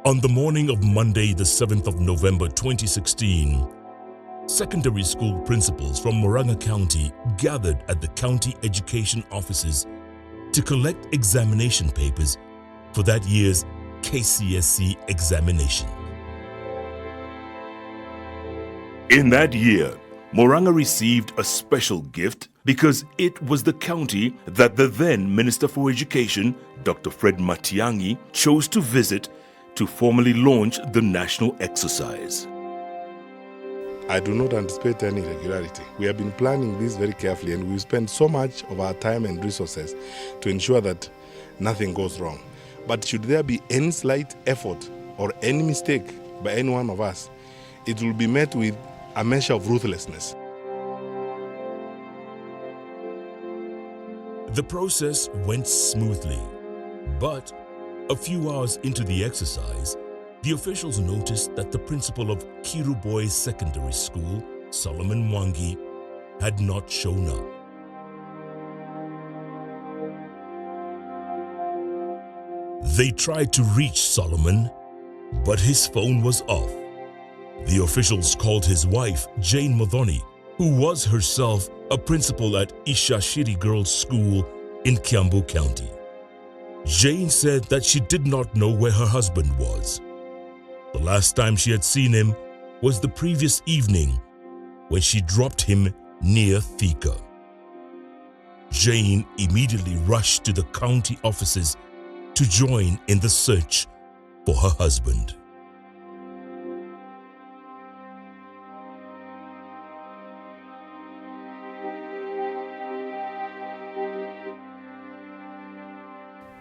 On the morning of Monday, the 7th of November 2016, secondary school principals from Murang'a County gathered at the county education offices to collect examination papers for that year's KCSE examination. In that year, Murang'a received a special gift because it was the county that the then Minister for Education, Dr. Fred Matiang'i, chose to visit to formally launch the national exercise. I do not anticipate any irregularity. We have been planning this very carefully, and we spend so much of our time and resources to ensure that nothing goes wrong. But should there be any slight effort or any mistake by any one of us, it will be met with a measure of ruthlessness. The process went smoothly, but a few hours into the exercise, the officials noticed that the principal of Kiru Boys Secondary School, Solomon Mwangi, had not shown up. They tried to reach Solomon, but his phone was off. The officials called his wife, Jane Modhoni, who was herself a principal at Ishashiri Girls' School in Kiambu County. Jane said that she did not know where her husband was. The last time she had seen him was the previous evening when she dropped him near Thika. Jane immediately rushed to the county offices to join in the search for her husband.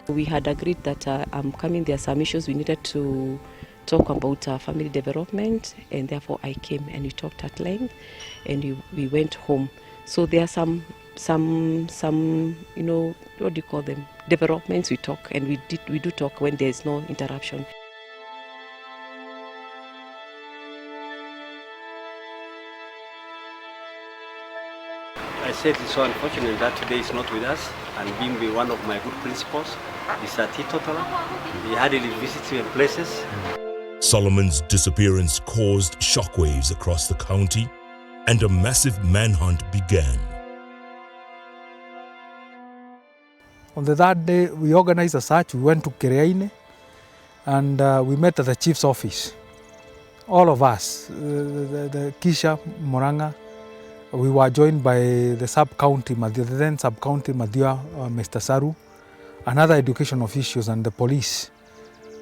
We had agreed that I'm coming, there are some issues we needed to talk about family development, and therefore I came and we talked at length, and we went home. So there are some you know, what do you call them, developments we talk, and we do talk when there is no interruption. I said it's so unfortunate that today is not with us, and being one of my good principals, is a teetotaler. He hardly visits even places. Solomon's disappearance caused shockwaves across the county, and a massive manhunt began. On the third day, we organized a search. We went to Kereine, and we met at the chief's office. All of us, the Kisha, Murang'a. We were joined by the sub-county, the then sub-county Madhya, Mr. Saru, and other education officials and the police.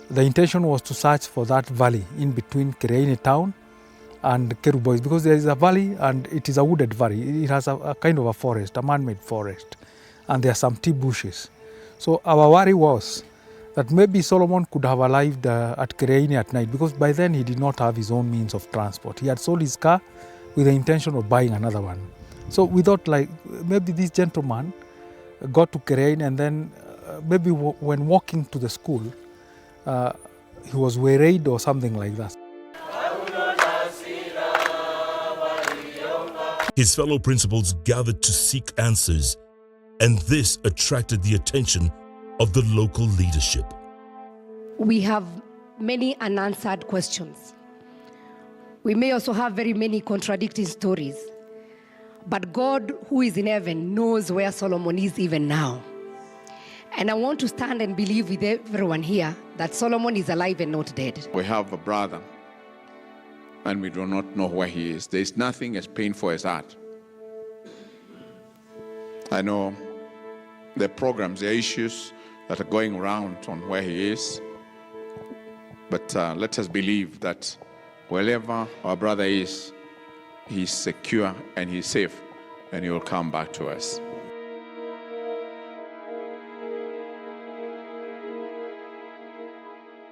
The intention was to search for that valley in between Kereine town and Kiru Boys, because there is a valley and it is a wooded valley. It has a kind of a forest, a man-made forest, and there are some tea bushes. So our worry was that maybe Solomon could have arrived at Kereine at night, because by then he did not have his own means of transport. He had sold his car with the intention of buying another one. So we thought, like, maybe this gentleman got to Kereine, and then maybe when walking to the school, he was waylaid or something like that. His fellow principals gathered to seek answers, and this attracted the attention of the local leadership. We have many unanswered questions. We may also have very many contradicting stories. But God, who is in heaven, knows where Solomon is even now. And I want to stand and believe with everyone here that Solomon is alive and not dead. We have a brother, and we do not know where he is. There is nothing as painful as that. I know there are programs, there are issues that are going around on where he is. But let us believe that wherever our brother is, he's secure and he's safe, and he will come back to us.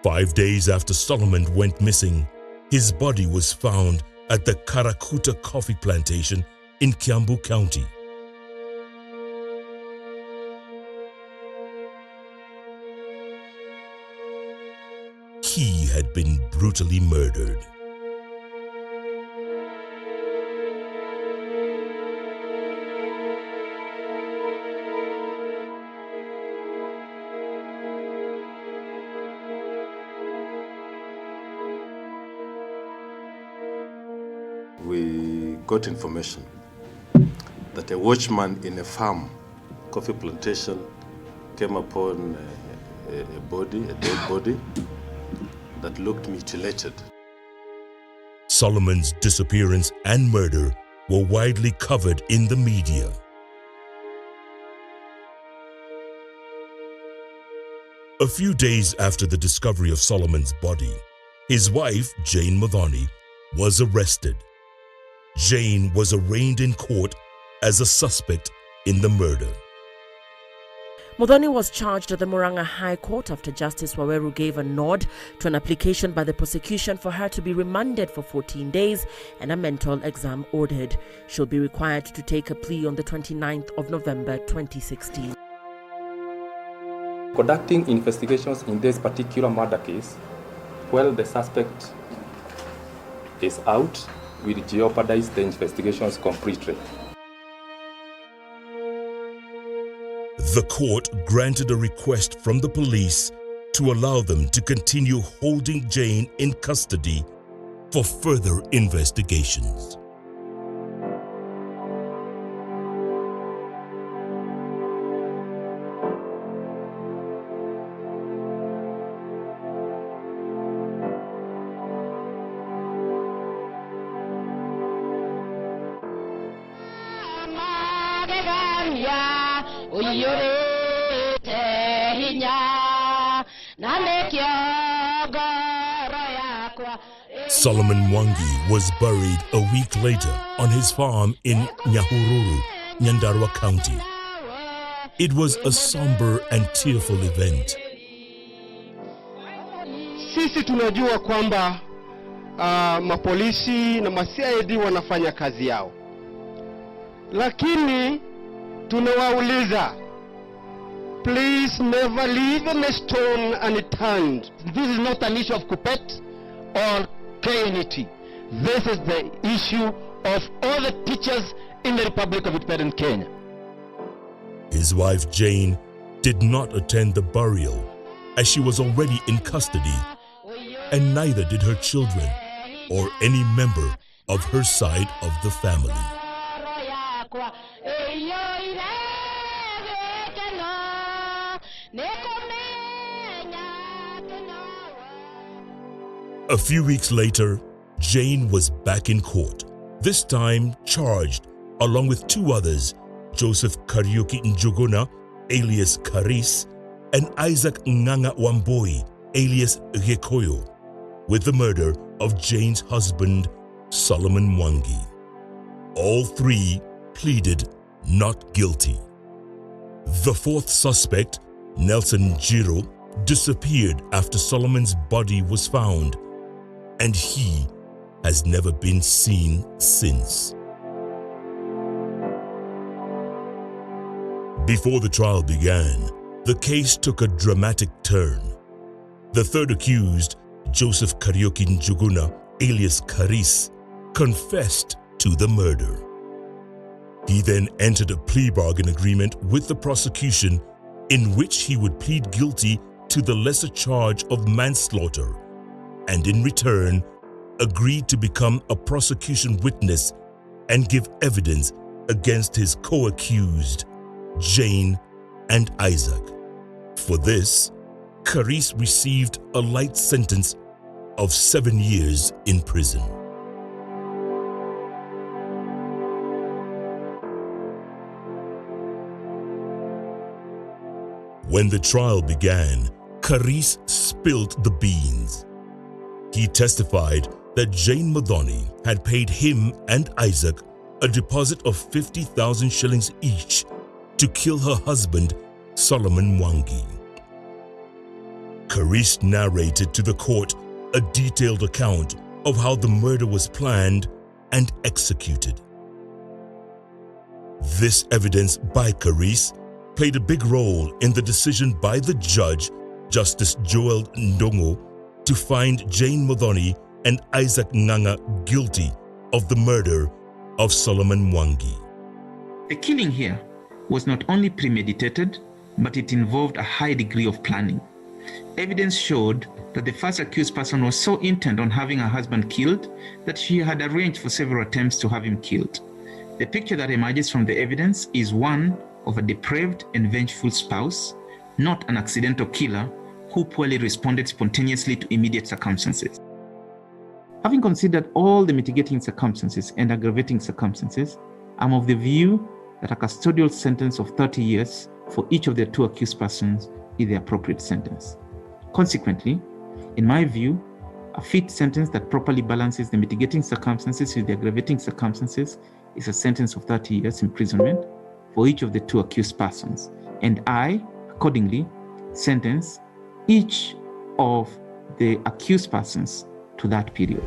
"5 days after Solomon went missing, his body was found at the Karakuta coffee plantation in Kiambu County. He had been brutally murdered. we got information that a watchman in a farm, coffee plantation, came upon a dead body that looked mutilated. Solomon's disappearance and murder were widely covered in the media. A few days after the discovery of Solomon's body, his wife, Jane Muthoni, was arrested. Jane was arraigned in court as a suspect in the murder. Muthoni was charged at the Murang'a High Court after Justice Waweru gave a nod to an application by the prosecution for her to be remanded for 14 days and a mental exam ordered. She'll be required to take a plea on the 29th of November 2016. Conducting investigations in this particular murder case, while the suspect is out, will jeopardize the investigations completely. The court granted a request from the police to allow them to continue holding Jane in custody for further investigations. Solomon Mwangi was buried a week later on his farm in Nyahururu, Nyandarua County. It was a somber and tearful event. Sisi tunajua kwamba mapolisi na ma-CID wanafanya kazi yao. Lakini tunawauliza, please never leave a stone unturned. This is not an issue of Kuppet or KNT. This is the issue of all the teachers in the Republic of Independent Kenya. His wife Jane did not attend the burial as she was already in custody, and neither did her children or any member of her side of the family. A few weeks later, Jane was back in court, this time charged, along with two others, Joseph Kariuki Njuguna, alias Karis, and Isaac Nganga Wamboi, alias Gekoyo, with the murder of Jane's husband, Solomon Mwangi. All three pleaded not guilty. The fourth suspect, Nelson Jiro, disappeared after Solomon's body was found, and he has never been seen since. Before the trial began, the case took a dramatic turn. The third accused, Joseph Kariuki Njuguna, alias Karis, confessed to the murder. He then entered a plea bargain agreement with the prosecution in which he would plead guilty to the lesser charge of manslaughter, and in return, agreed to become a prosecution witness and give evidence against his co-accused, Jane and Isaac. For this, Karis received a light sentence of 7 years in prison. When the trial began, Karis spilled the beans. He testified that Jane Muthoni had paid him and Isaac a deposit of 50,000 shillings each to kill her husband, Solomon Mwangi. Karis narrated to the court a detailed account of how the murder was planned and executed. This evidence by Karis played a big role in the decision by the judge, Justice Joel Ndongo, to find Jane Muthoni and Isaac Nganga guilty of the murder of Solomon Mwangi. The killing here was not only premeditated, but it involved a high degree of planning. evidence showed that the first accused person was so intent on having her husband killed that she had arranged for several attempts to have him killed. The picture that emerges from the evidence is one of a depraved and vengeful spouse, not an accidental killer who poorly responded spontaneously to immediate circumstances. Having considered all the mitigating circumstances and aggravating circumstances, I'm of the view that a custodial sentence of 30 years for each of the two accused persons is the appropriate sentence. Consequently, in my view, a fit sentence that properly balances the mitigating circumstances with the aggravating circumstances is a sentence of 30 years imprisonment for each of the two accused persons. And I, accordingly, sentence each of the accused persons to that period.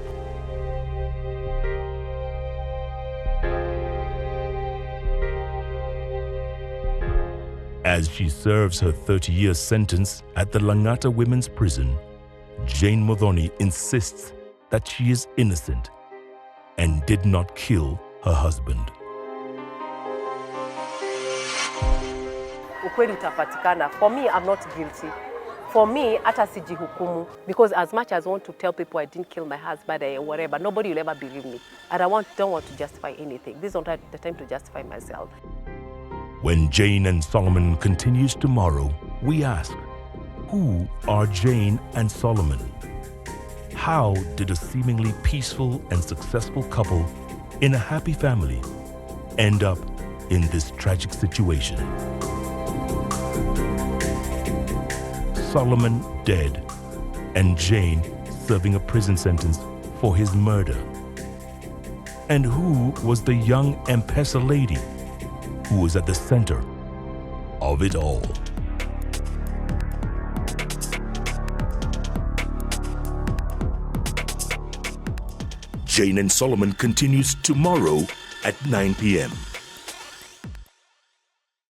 As she serves her 30-year sentence at the Langata Women's Prison, Jane Muthoni insists that she is innocent and did not kill her husband. Ukweli utapatikana. For me, I'm not guilty. For me, hata sijihukumu, because as much as I want to tell people I didn't kill my husband or whatever, nobody will ever believe me. And I don't want to justify anything. This is not the time to justify myself. When Jane and Solomon continues tomorrow, we ask, who are Jane and Solomon? How did a seemingly peaceful and successful couple in a happy family end up in this tragic situation? Solomon dead and Jane serving a prison sentence for his murder. And who was the young M-Pesa lady who was at the center of it all? Jane and Solomon continues tomorrow at 9 p.m.